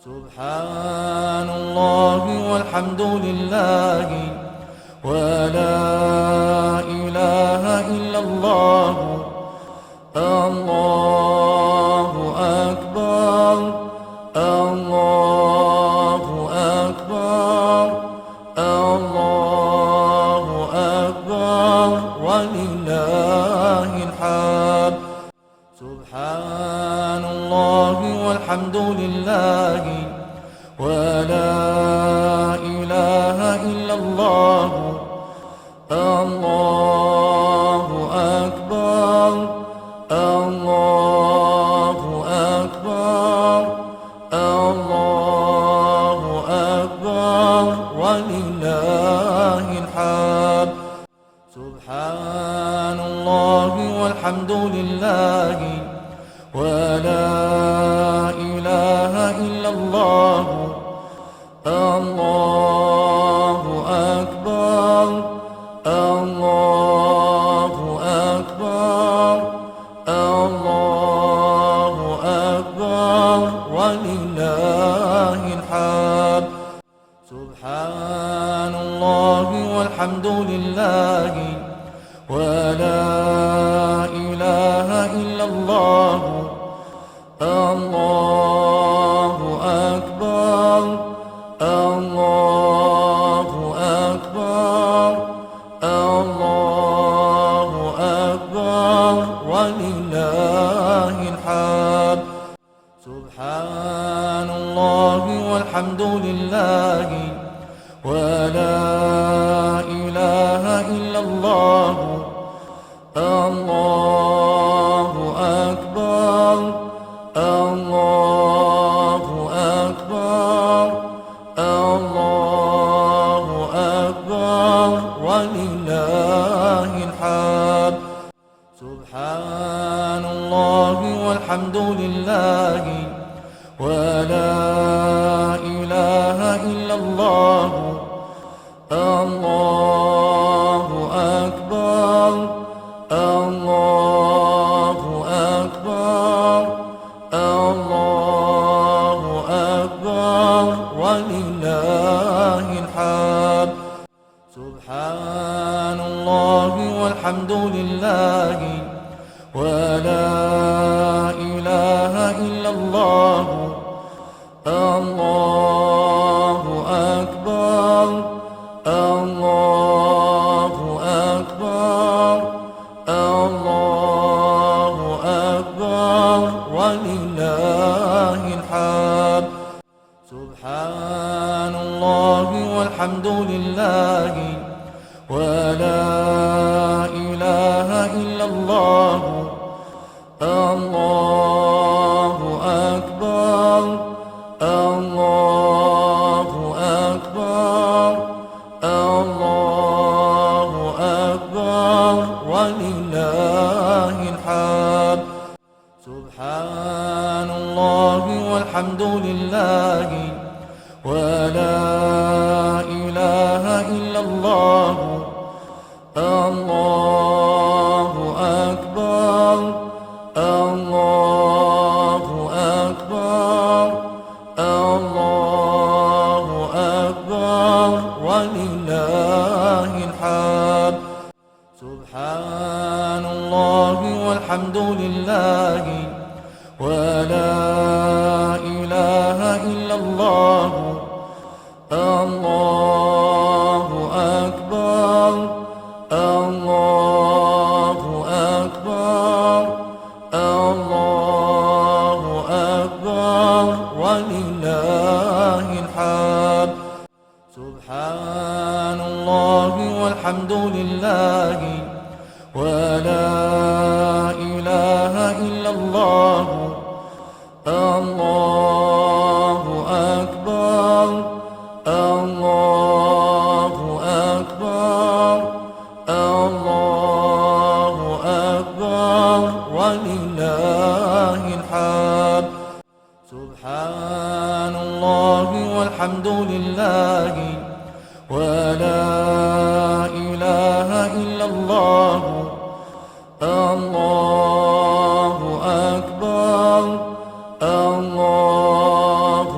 سبحان الله والحمد لله ولا إله إلا الله. الله أكبر الله أكبر الله أكبر ولله الحمد. سبحان الله والحمد لله ولا إله إلا الله. الله أكبر الله أكبر الله أكبر ولله الحمد. سبحان الله والحمد لله ولا إله إلا الله. الله أكبر الله أكبر الله أكبر ولله الحمد. سبحان الله والحمد لله ولا إله إلا الله. الله أكبر الله أكبر الله أكبر ولله الحمد. سبحان الله والحمد لله ولا إله إلا الله. الله أكبر الله أكبر الله أكبر ولله الحمد. سبحان الله والحمد لله ولا إله إلا الله. الله أكبر الله أكبر الله أكبر ولله الحمد. سبحان الله والحمد لله ولا إله إلا الله. الله أكبر الله أكبر الله أكبر ولله الحمد. سبحان الله والحمد لله ولا إله إلا الله. الله أكبر الله أكبر الله أكبر ولله الحمد. سبحان الله والحمد لله ولا إله إلا الله. الله أكبر الله أكبر الله أكبر ولله الحمد. سبحان الله والحمد لله ولا إله إلا الله. الله أكبر الله أكبر الله أكبر ولله الحمد. سبحان الله والحمد لله ولا إله إلا الله. الله أكبر الله أكبر الله أكبر ولله الحمد. سبحان الله والحمد لله ولا إله إلا الله. الله أكبر الله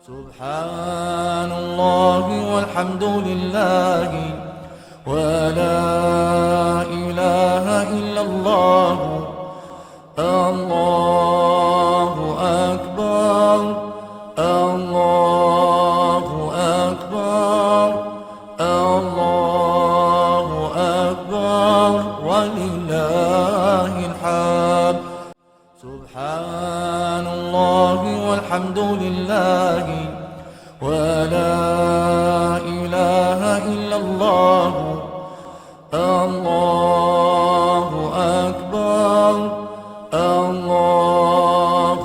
سبحان الله والحمد لله ولا إله إلا الله الله أكبر الله أكبر الله أكبر ولله الحمد سبحان الله والحمد لله ولا إله إلا الله الله أكبر الله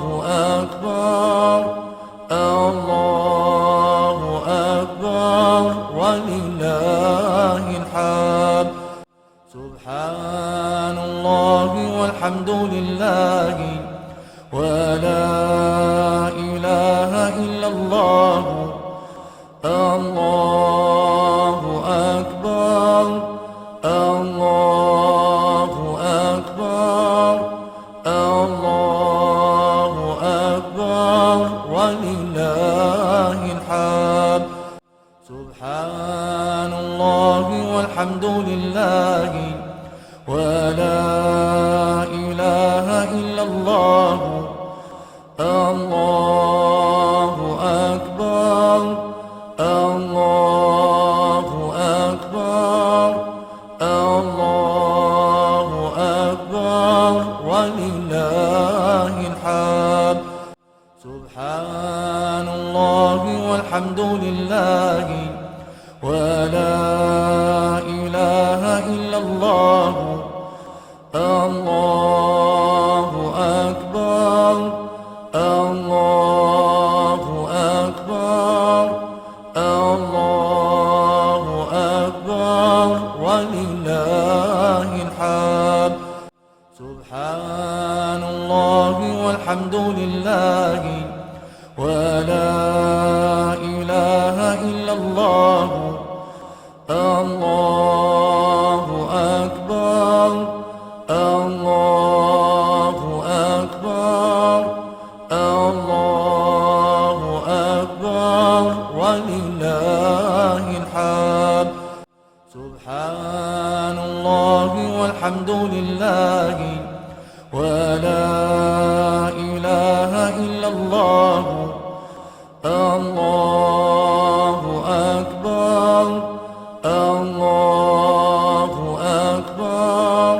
أكبر الله أكبر ولله الحمد سبحان الله والحمد لله ولا إله إلا الله الله أكبر الله أكبر الله أكبر ولله الحمد سبحان الله والحمد لله ولا إله إلا الله الله أكبر الله أكبر الله أكبر ولله الحمد سبحان الله والحمد لله ولا إله إلا الله الله أكبر الله أكبر الله أكبر ولله الحمد سبحان الله والحمد لله ولا إله إلا الله الله أكبر الله أكبر الله أكبر ولله الحمد سبحان الله والحمد لله ولا إله إلا الله الله أكبر الله أكبر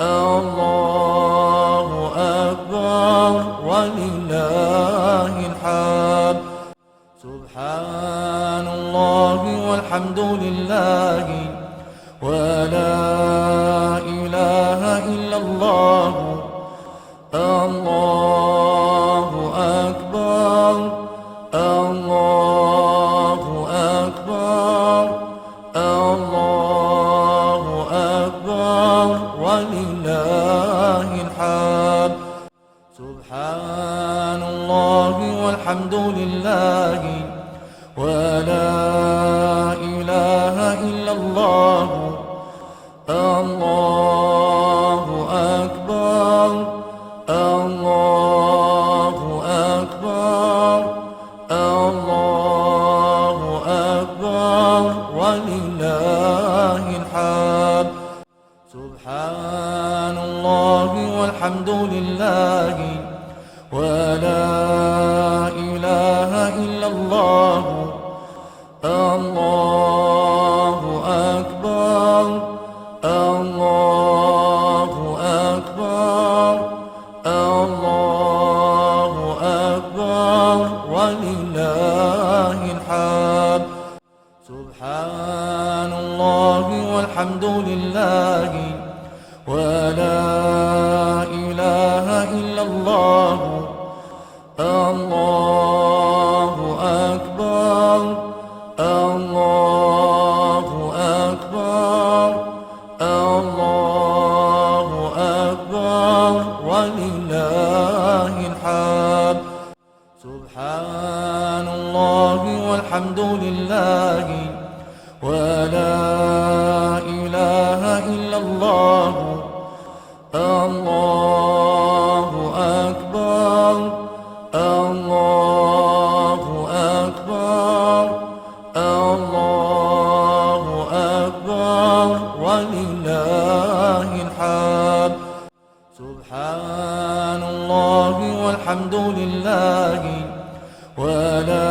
الله أكبر ولله الحمد سبحان الله والحمد لله ولا إله إلا الله الله أكبر الله أكبر الله أكبر ولله الحمد سبحان الله والحمد لله ولا إله إلا الله الله أكبر الله أكبر الله أكبر ولله الحمد سبحان الله والحمد لله ولا إله إلا الله الله أكبر الله أكبر الله أكبر ولله الحمد سبحان الله والحمد لله ولا إله إلا الله الله أكبر الله أكبر الله أكبر ولله الحمد سبحان الله والحمد لله ولا إله إلا الله الله أكبر الله أكبر ولا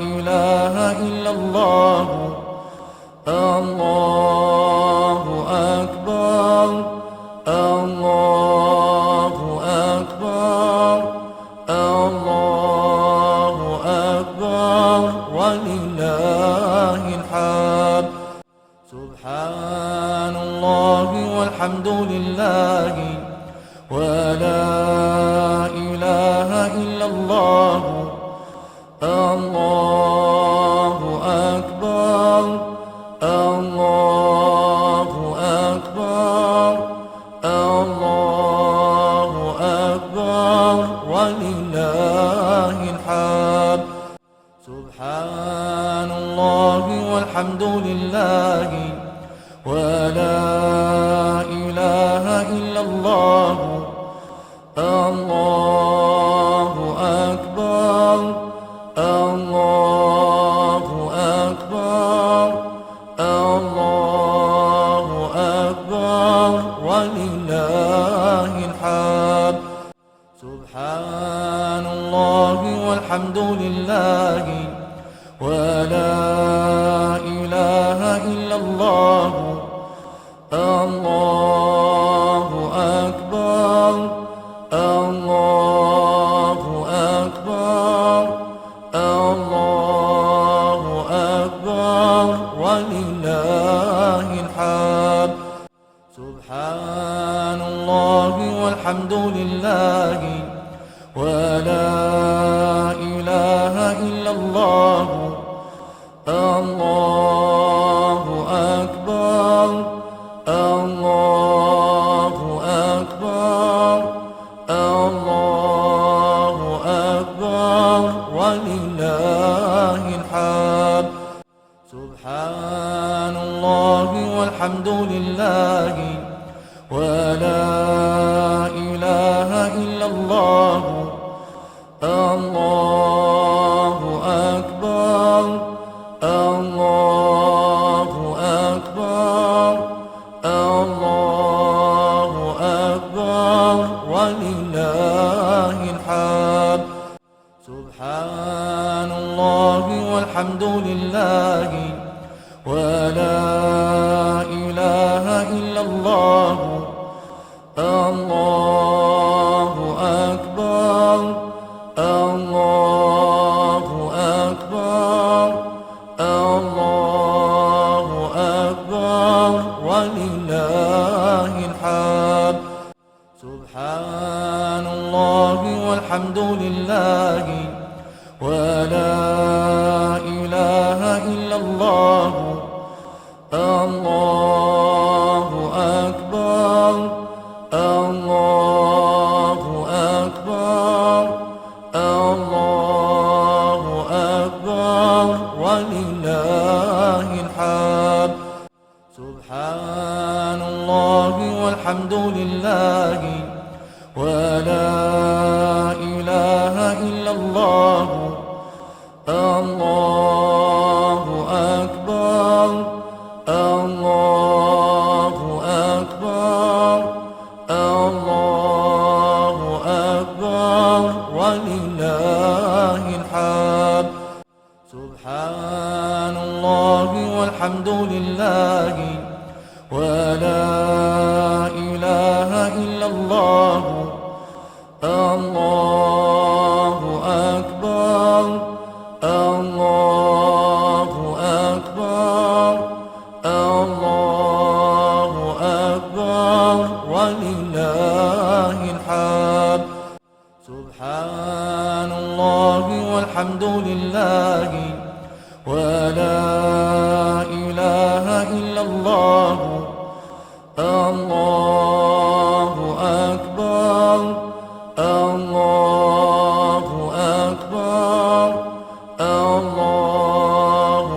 إله إلا الله. الله أكبر الله أكبر الله أكبر ولله الحمد. سبحان الله والحمد لله ولا إله إلا الله. الله أكبر الله أكبر الله أكبر ولله الحمد. سبحان الله والحمد لله ولا إله إلا الله. الله أكبر الله أكبر الله أكبر ولله الحمد. سبحان الله والحمد لله ولا إله إلا الله. الله أكبر الله أكبر الله أكبر ولله الحمد. سبحان الله والحمد لله ولا إله إلا الله. الله أكبر الله أكبر الله أكبر ولله الحمد. سبحان الله والحمد لله ولا إله إلا الله. الله أكبر الله أكبر الله أكبر ولله الحمد. سبحان الله والحمد لله ولا إله إلا الله. الله أكبر الله أكبر الله أكبر ولله الحمد. سبحان الله والحمد لله ولا إله إلا الله. الله أكبر الله أكبر الله أكبر ولله الحمد. سبحان الله والحمد لله ولا إله إلا الله. الله أكبر الله أكبر الله أكبر ولله الحمد. سبحان الله والحمد لله ولا إله إلا الله. الله أكبر الله أكبر الله أكبر ولله الحمد. سبحان الله والحمد لله ولا إله إلا الله. الله أكبر الله أكبر الله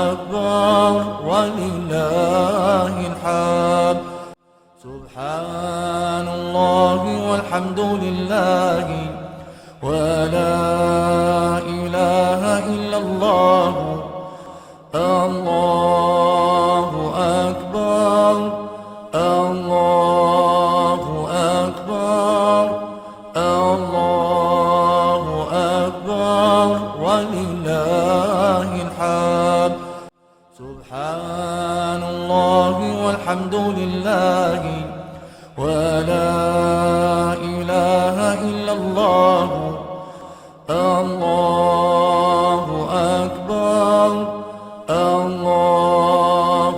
أكبر ولله الحمد. سبحان الله والحمد لله ولا إله إلا الله. الله أكبر الله أكبر الله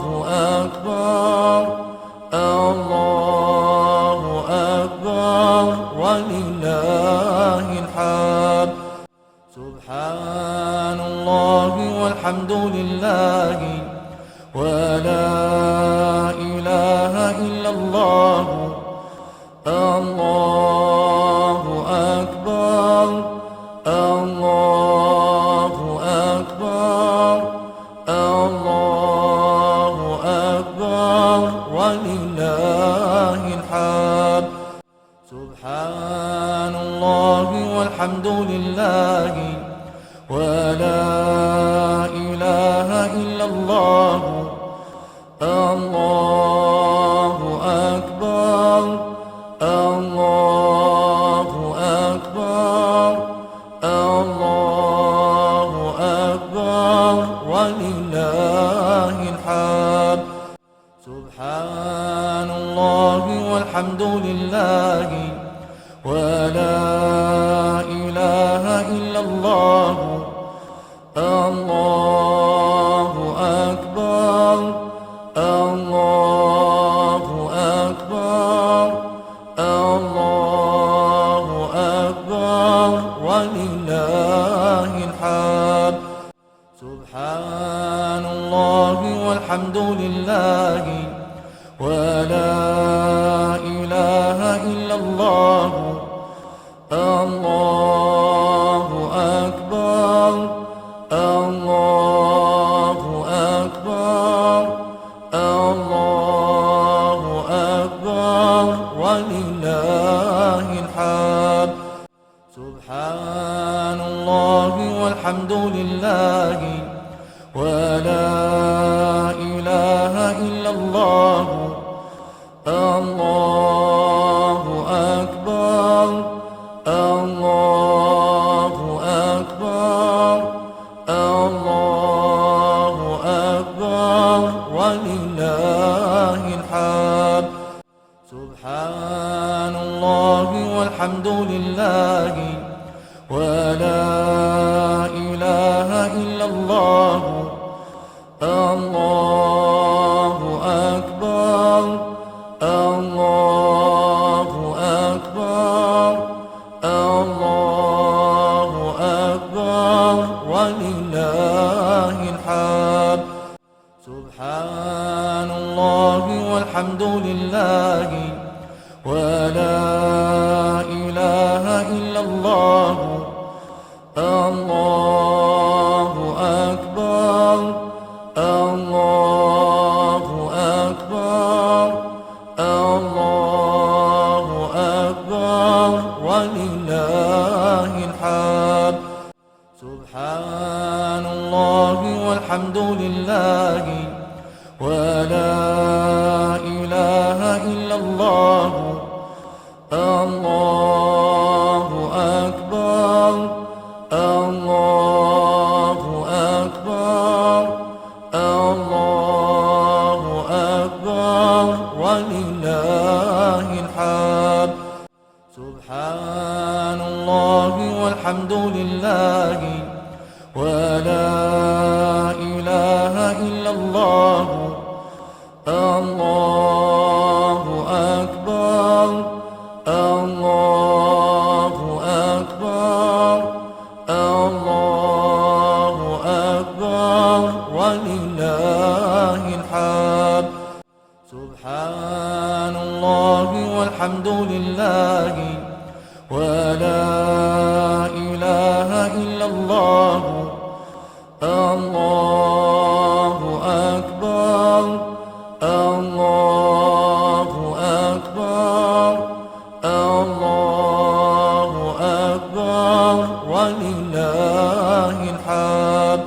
أكبر الله أكبر ولله الحمد سبحان الله والحمد لله ولا إله إلا الله الله أكبر الله أكبر الله أكبر ولله الحمد سبحان الله والحمد لله ولا إله إلا الله الله أكبر الله أكبر الله أكبر ولله الحمد سبحان الله والحمد لله ولا إله إلا الله الله أكبر الله أكبر الله أكبر ولله الحمد سبحان الله والحمد لله ولا إله إلا الله الله أكبر الله أكبر الله أكبر ولله الحمد سبحان الله والحمد لله ولا إله إلا الله الله أكبر الله أكبر الله أكبر ولله الحمد سبحان الله والحمد لله ولا إله إلا الله الله أكبر الله أكبر الله أكبر ولله الحمد سبحان الله والحمد لله ولا إله إلا الله الله أكبر الله أكبر الله أكبر ولله الحمد سبحان الله والحمد لله ولا إله إلا الله الله أكبر الله أكبر الله أكبر ولله الحمد سبحان الله والحمد لله ولا إله إلا الله الله أكبر الله أكبر الله أكبر ولله الحمد سبحان الله والحمد لله ولا إله إلا الله الله أكبر الله أكبر الله أكبر ولله الحمد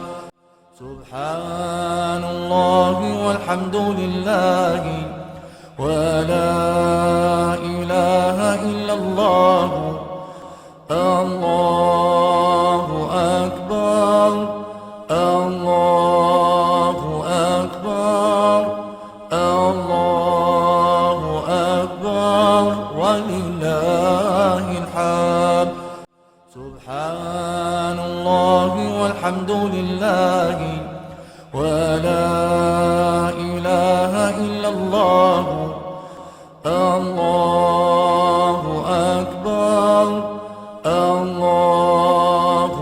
سبحان الله والحمد لله ولا إله إلا الله الله أكبر الله أكبر الله أكبر ولله الحمد سبحان الله والحمد لله ولا إله إلا الله. الله أكبر الله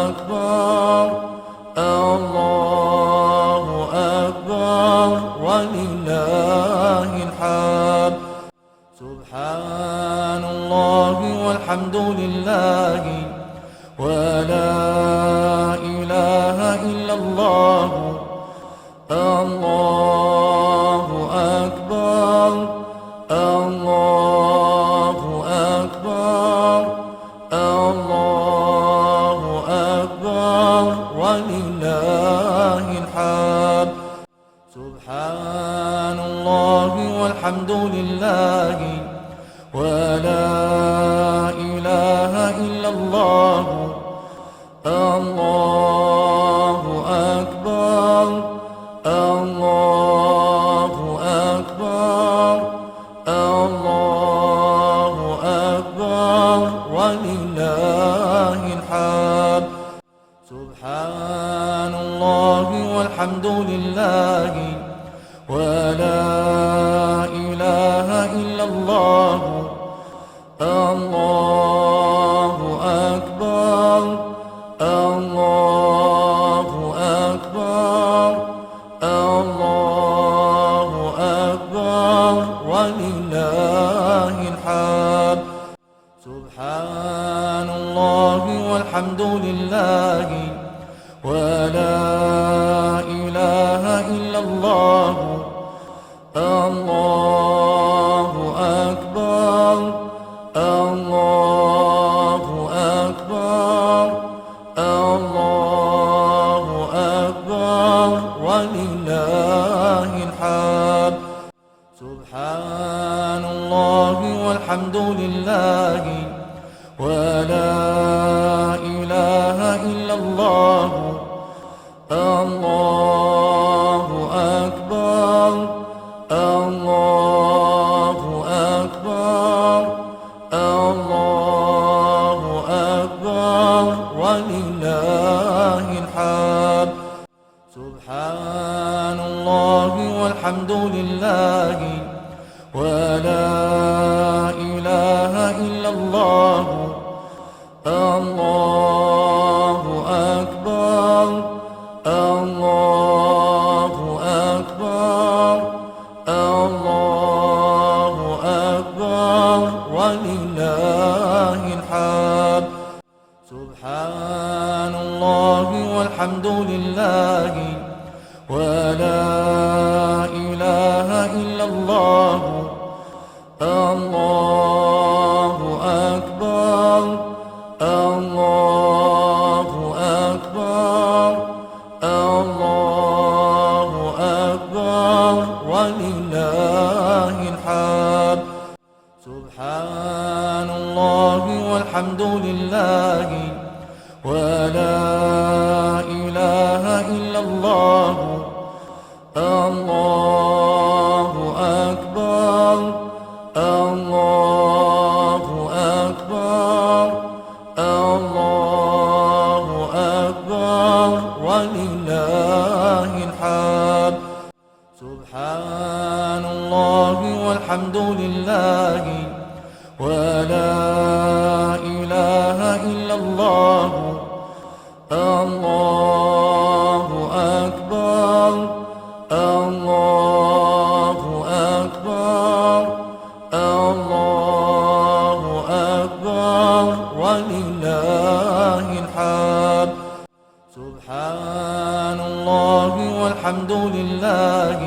أكبر الله أكبر ولله الحمد. سبحان الله والحمد لله ولا إله إلا الله. الله أكبر الله أكبر الله أكبر ولله الحمد. سبحان الله والحمد لله ولا إله إلا الله. الله أكبر الله أكبر الله أكبر ولله الحمد. سبحان الله والحمد لله ولا إله إلا الله. الله أكبر الله أكبر الله أكبر ولله الحمد. سبحان الله والحمد لله ولا إله إلا الله. الله أكبر الله أكبر الله أكبر ولله الحمد. سبحان الله والحمد لله ولا إله إلا الله. الله أكبر الله أكبر الله أكبر ولله الحمد. سبحان الله والحمد لله ولا إله إلا الله. الله أكبر الله أكبر الله أكبر ولله الحمد. سبحان الله والحمد لله ولا إله إلا الله. الله أكبر الله أكبر الله أكبر ولله الحمد. سبحان الله والحمد لله ولا إله إلا الله. الله أكبر الله أكبر الله أكبر ولله الحمد. سبحان الله والحمد لله ولا إله إلا الله. الله أكبر الله أكبر الله أكبر ولله الحمد. سبحان الله والحمد لله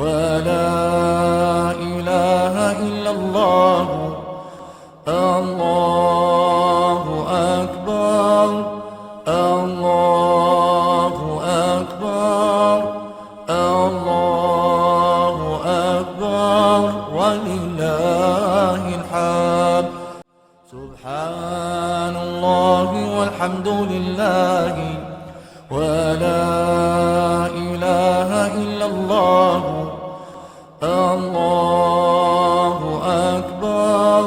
ولا إله إلا الله. الله أكبر الله أكبر الله أكبر ولله الحمد. سبحان الله والحمد لله ولا إله إلا الله. الله أكبر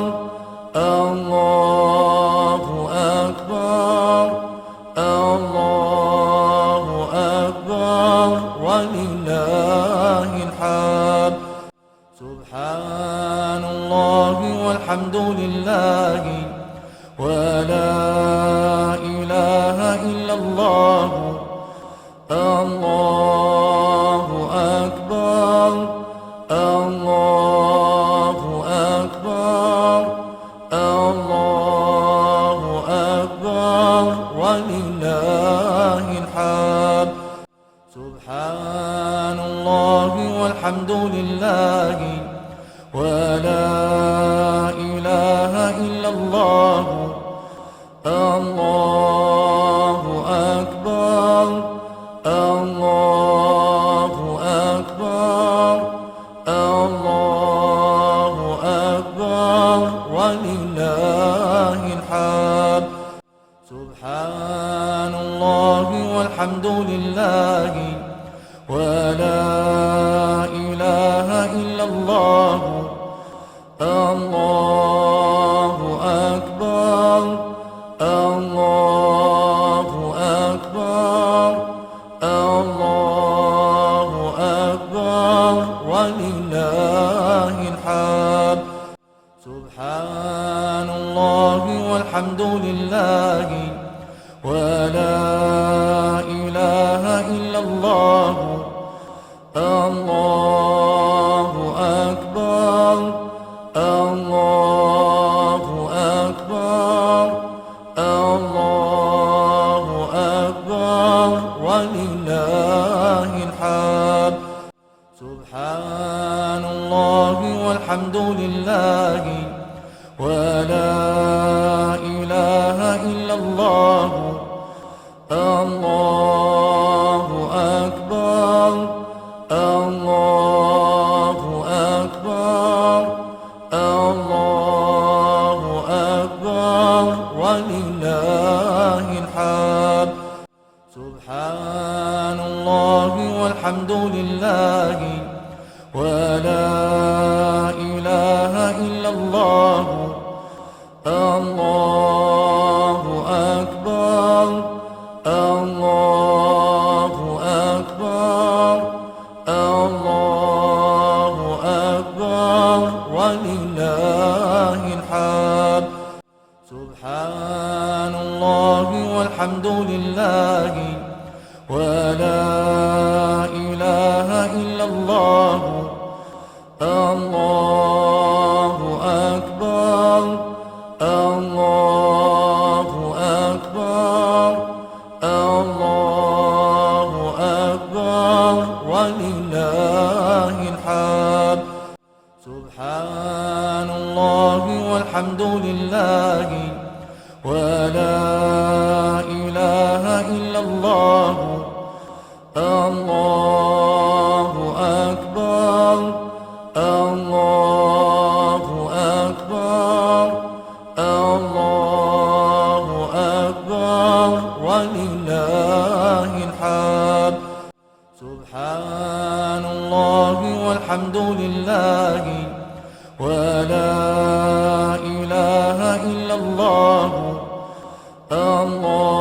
الله أكبر إلا الله الله أكبر الله أكبر الله أكبر ولله الحمد سبحان الله والحمد لله ولا إله إلا الله الله أكبر الله أكبر الله أكبر ولله الحمد سبحان الله والحمد لله ولا إله إلا الله الله أكبر الله أكبر الله أكبر ولله الحمد سبحان الله والحمد لله ولا إله إلا الله الله أكبر الله أكبر الله أكبر ولله الحمد سبحان الله والحمد لله ولا إله إلا الله الله أكبر الله أكبر الله أكبر ولله الحمد سبحان الله والحمد لله ولا إله إلا الله الله أكبر الله أكبر الله أكبر ولله الحمد سبحان الله والحمد لله ولا إله إلا الله الله أكبر الله أكبر الله أكبر ولله الحمد سبحان الله والحمد لله ولا إله إلا الله الله أكبر الله أكبر الله أكبر ولله الحمد سبحان الله والحمد لله ولا إله إلا الله الله